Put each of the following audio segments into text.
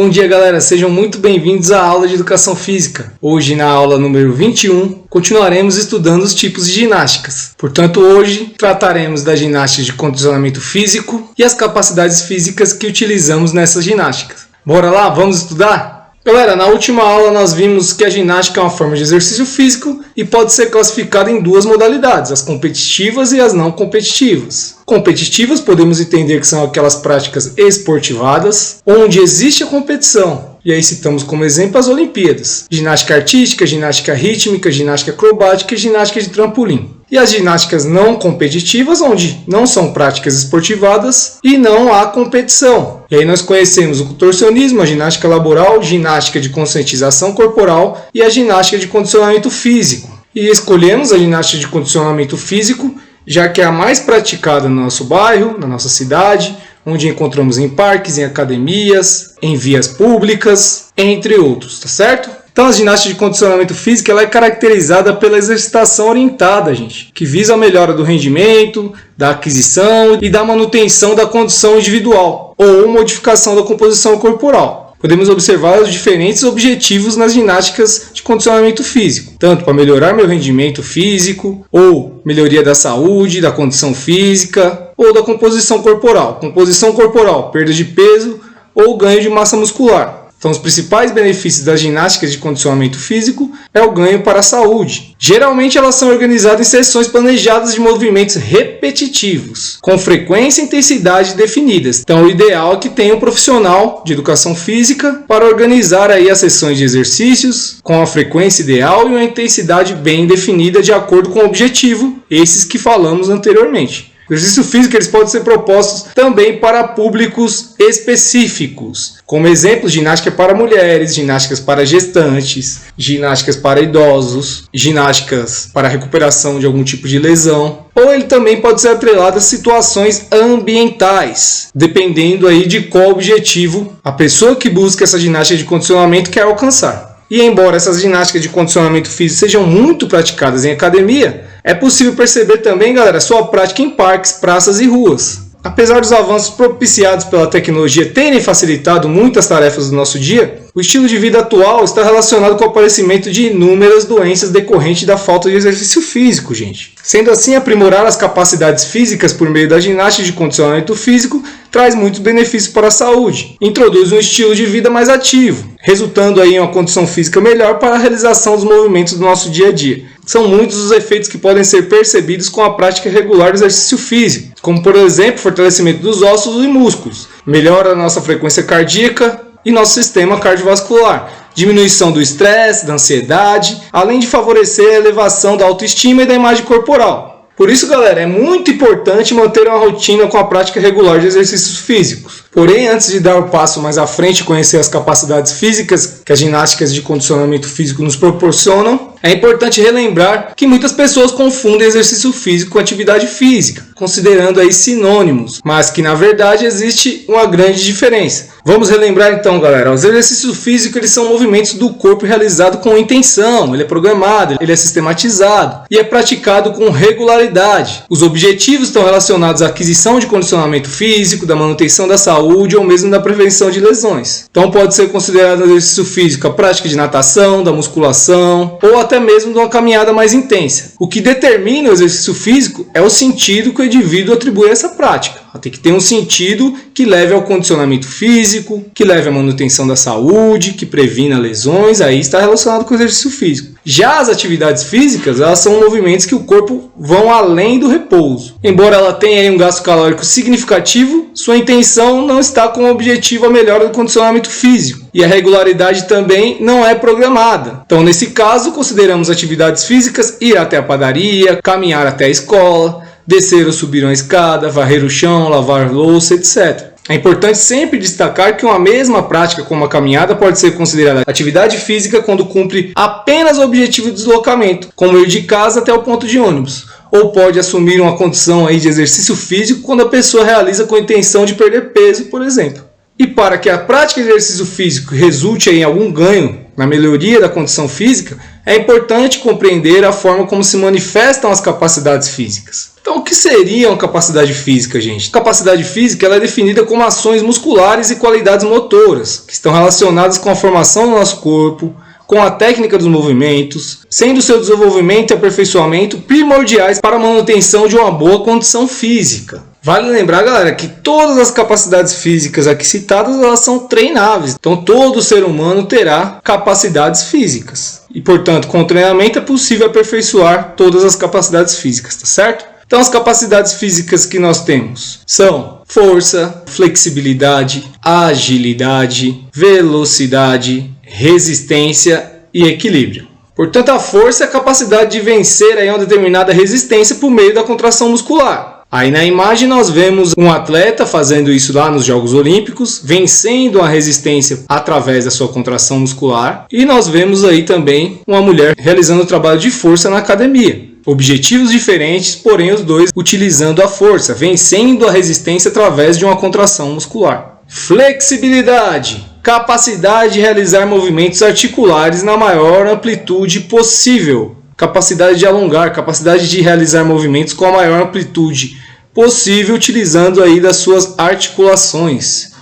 Bom dia, galera, sejam muito bem-vindos à aula de Educação Física. Hoje, na aula número 21, continuaremos estudando os tipos de ginásticas. Portanto, hoje trataremos da ginástica de condicionamento físico e as capacidades físicas que utilizamos nessas ginásticas. Bora lá, vamos estudar? Galera, na última aula nós vimos que a ginástica é uma forma de exercício físico e pode ser classificada em duas modalidades, as competitivas e as não competitivas. Competitivas podemos entender que são aquelas práticas esportivadas, onde existe a competição. E aí citamos como exemplo as Olimpíadas. Ginástica artística, ginástica rítmica, ginástica acrobática e ginástica de trampolim. E as ginásticas não competitivas, onde não são práticas esportivadas e não há competição. E aí nós conhecemos o contorcionismo, a ginástica laboral, ginástica de conscientização corporal e a ginástica de condicionamento físico. E escolhemos a ginástica de condicionamento físico, já que é a mais praticada no nosso bairro, na nossa cidade, onde encontramos em parques, em academias, em vias públicas, entre outros, tá certo? Então a ginástica de condicionamento físico ela é caracterizada pela exercitação orientada, gente, que visa a melhora do rendimento, da aquisição e da manutenção da condição individual, ou modificação da composição corporal. Podemos observar os diferentes objetivos nas ginásticas de condicionamento físico, tanto para melhorar meu rendimento físico, ou melhoria da saúde, da condição física, ou da composição corporal. Composição corporal, perda de peso ou ganho de massa muscular. Então, os principais benefícios das ginásticas de condicionamento físico é o ganho para a saúde. Geralmente, elas são organizadas em sessões planejadas de movimentos repetitivos, com frequência e intensidade definidas. Então, o ideal é que tenha um profissional de educação física para organizar aí as sessões de exercícios com a frequência ideal e uma intensidade bem definida de acordo com o objetivo, esses que falamos anteriormente. O exercício físico eles podem ser propostos também para públicos específicos, como exemplo, ginástica para mulheres, ginásticas para gestantes, ginásticas para idosos, ginásticas para recuperação de algum tipo de lesão. Ou ele também pode ser atrelado a situações ambientais, dependendo aí de qual objetivo a pessoa que busca essa ginástica de condicionamento quer alcançar. E embora essas ginásticas de condicionamento físico sejam muito praticadas em academia, é possível perceber também, galera, sua prática em parques, praças e ruas. Apesar dos avanços propiciados pela tecnologia terem facilitado muitas tarefas do nosso dia, o estilo de vida atual está relacionado com o aparecimento de inúmeras doenças decorrentes da falta de exercício físico, gente. Sendo assim, aprimorar as capacidades físicas por meio da ginástica de condicionamento físico traz muitos benefícios para a saúde. Introduz um estilo de vida mais ativo, resultando aí em uma condição física melhor para a realização dos movimentos do nosso dia a dia. São muitos os efeitos que podem ser percebidos com a prática regular do exercício físico, como por exemplo, fortalecimento dos ossos e músculos, melhora a nossa frequência cardíaca e nosso sistema cardiovascular, diminuição do estresse, da ansiedade, além de favorecer a elevação da autoestima e da imagem corporal. Por isso, galera, é muito importante manter uma rotina com a prática regular de exercícios físicos. Porém, antes de dar o passo mais à frente e conhecer as capacidades físicas que as ginásticas de condicionamento físico nos proporcionam, é importante relembrar que muitas pessoas confundem exercício físico com atividade física, considerando aí sinônimos, mas que na verdade existe uma grande diferença. Vamos relembrar então, galera, os exercícios físicos eles são movimentos do corpo realizados com intenção, ele é programado, ele é sistematizado e é praticado com regularidade. Os objetivos estão relacionados à aquisição de condicionamento físico, da manutenção da saúde ou mesmo da prevenção de lesões. Então pode ser considerado exercício físico a prática de natação, da musculação ou até mesmo de uma caminhada mais intensa. O que determina o exercício físico é o sentido que o indivíduo atribui a essa prática. Tem que ter um sentido que leve ao condicionamento físico, que leve à manutenção da saúde, que previna lesões, aí está relacionado com o exercício físico. Já as atividades físicas, elas são movimentos que o corpo vão além do repouso. Embora ela tenha aí um gasto calórico significativo, sua intenção não está com o objetivo a melhora do condicionamento físico. E a regularidade também não é programada. Então, nesse caso, consideramos atividades físicas ir até a padaria, caminhar até a escola, descer ou subir uma escada, varrer o chão, lavar louça, etc. É importante sempre destacar que uma mesma prática como a caminhada pode ser considerada atividade física quando cumpre apenas o objetivo de deslocamento, como ir de casa até o ponto de ônibus. Ou pode assumir uma condição aí de exercício físico quando a pessoa realiza com a intenção de perder peso, por exemplo. E para que a prática de exercício físico resulte em algum ganho na melhoria da condição física, é importante compreender a forma como se manifestam as capacidades físicas. Então, o que seria uma capacidade física, gente? Capacidade física ela é definida como ações musculares e qualidades motoras, que estão relacionadas com a formação do nosso corpo, com a técnica dos movimentos, sendo seu desenvolvimento e aperfeiçoamento primordiais para a manutenção de uma boa condição física. Vale lembrar, galera, que todas as capacidades físicas aqui citadas elas são treináveis. Então, todo ser humano terá capacidades físicas. E, portanto, com o treinamento é possível aperfeiçoar todas as capacidades físicas, tá certo? Então, as capacidades físicas que nós temos são força, flexibilidade, agilidade, velocidade, resistência e equilíbrio. Portanto, a força é a capacidade de vencer aí uma determinada resistência por meio da contração muscular. Aí na imagem nós vemos um atleta fazendo isso lá nos Jogos Olímpicos, vencendo a resistência através da sua contração muscular. E nós vemos aí também uma mulher realizando o trabalho de força na academia. Objetivos diferentes, porém os dois utilizando a força, vencendo a resistência através de uma contração muscular. Flexibilidade. Capacidade de realizar movimentos articulares na maior amplitude possível. Capacidade de alongar, capacidade de realizar movimentos com a maior amplitude possível, utilizando aí das suas articulações.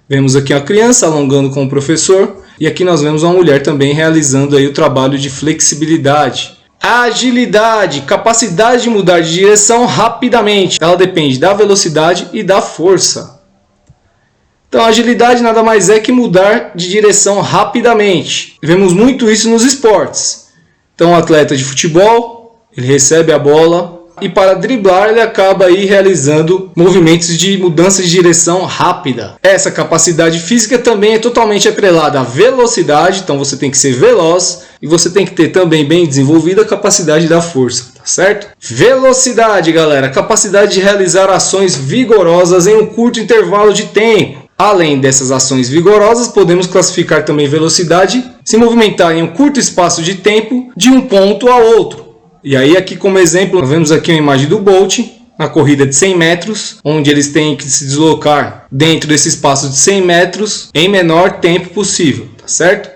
Vemos aqui a criança alongando com o professor, e aqui nós vemos uma mulher também realizando aí o trabalho de flexibilidade. Agilidade, capacidade de mudar de direção rapidamente. Ela depende da velocidade e da força. Então, a agilidade nada mais é que mudar de direção rapidamente. Vemos muito isso nos esportes. Então, o atleta de futebol, ele recebe a bola e para driblar ele acaba aí realizando movimentos de mudança de direção rápida. Essa capacidade física também é totalmente atrelada à velocidade, então você tem que ser veloz e você tem que ter também bem desenvolvida a capacidade da força, tá certo? Velocidade, galera, capacidade de realizar ações vigorosas em um curto intervalo de tempo. Além dessas ações vigorosas, podemos classificar também velocidade, se movimentar em um curto espaço de tempo de um ponto a outro. E aí aqui como exemplo, nós vemos aqui uma imagem do Bolt, na corrida de 100 metros, onde eles têm que se deslocar dentro desse espaço de 100 metros em menor tempo possível, tá certo?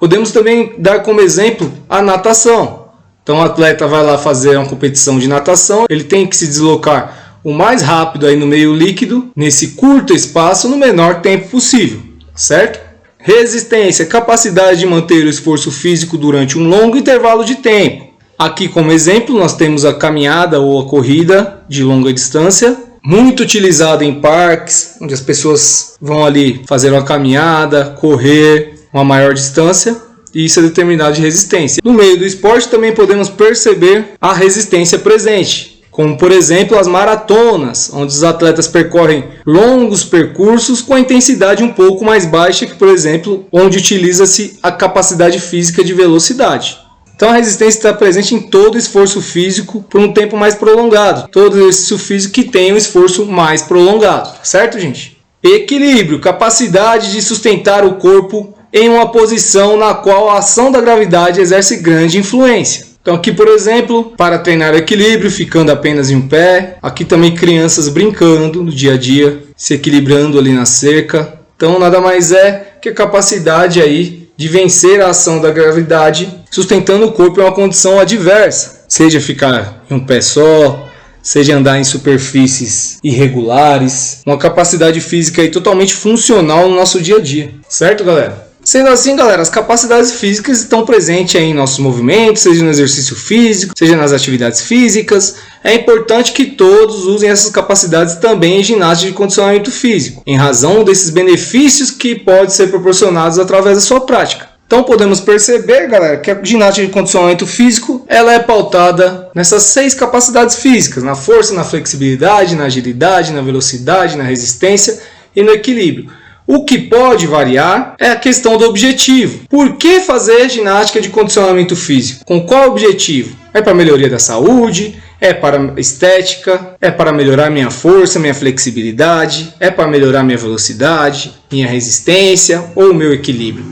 Podemos também dar como exemplo a natação. Então o atleta vai lá fazer uma competição de natação, ele tem que se deslocar o mais rápido aí no meio líquido, nesse curto espaço, no menor tempo possível, certo? Resistência, capacidade de manter o esforço físico durante um longo intervalo de tempo. Aqui como exemplo nós temos a caminhada ou a corrida de longa distância, muito utilizada em parques, onde as pessoas vão ali fazer uma caminhada, correr uma maior distância, e isso é determinado de resistência. No meio do esporte também podemos perceber a resistência presente, como por exemplo as maratonas, onde os atletas percorrem longos percursos com a intensidade um pouco mais baixa que, por exemplo, onde utiliza-se a capacidade física de velocidade. Então a resistência está presente em todo o esforço físico por um tempo mais prolongado, todo exercício físico que tem um esforço mais prolongado, certo, gente? Equilíbrio, capacidade de sustentar o corpo em uma posição na qual a ação da gravidade exerce grande influência. Então aqui, por exemplo, para treinar o equilíbrio, ficando apenas em um pé. Aqui também crianças brincando no dia a dia, se equilibrando ali na cerca. Então nada mais é que a capacidade aí de vencer a ação da gravidade, sustentando o corpo em uma condição adversa. Seja ficar em um pé só, seja andar em superfícies irregulares. Uma capacidade física aí totalmente funcional no nosso dia a dia. Certo, galera? Sendo assim, galera, as capacidades físicas estão presentes aí em nossos movimentos, seja no exercício físico, seja nas atividades físicas. É importante que todos usem essas capacidades também em ginástica de condicionamento físico, em razão desses benefícios que podem ser proporcionados através da sua prática. Então podemos perceber, galera, que a ginástica de condicionamento físico ela é pautada nessas 6 capacidades físicas, na força, na flexibilidade, na agilidade, na velocidade, na resistência e no equilíbrio. O que pode variar é a questão do objetivo. Por que fazer ginástica de condicionamento físico? Com qual objetivo? É para melhoria da saúde? É para estética? É para melhorar minha força, minha flexibilidade? É para melhorar minha velocidade, minha resistência ou o meu equilíbrio?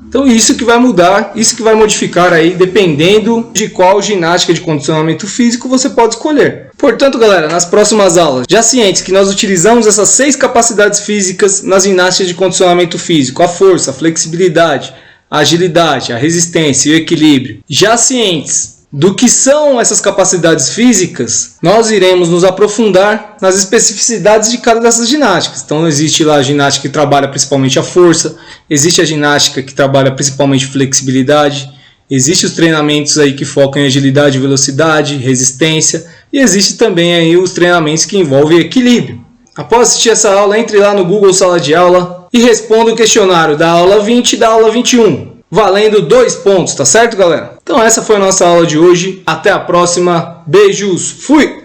Então isso que vai mudar, isso que vai modificar aí, dependendo de qual ginástica de condicionamento físico você pode escolher. Portanto, galera, nas próximas aulas, já cientes que nós utilizamos essas 6 capacidades físicas nas ginásticas de condicionamento físico, a força, a flexibilidade, a agilidade, a resistência e o equilíbrio. Já cientes do que são essas capacidades físicas, nós iremos nos aprofundar nas especificidades de cada dessas ginásticas. Então existe lá a ginástica que trabalha principalmente a força, existe a ginástica que trabalha principalmente flexibilidade, existem os treinamentos aí que focam em agilidade, velocidade, resistência, e existe também aí os treinamentos que envolvem equilíbrio. Após assistir essa aula, entre lá no Google Sala de Aula e responda o questionário da aula 20 e da aula 21. Valendo 2 pontos, tá certo, galera? Então essa foi a nossa aula de hoje. Até a próxima. Beijos. Fui!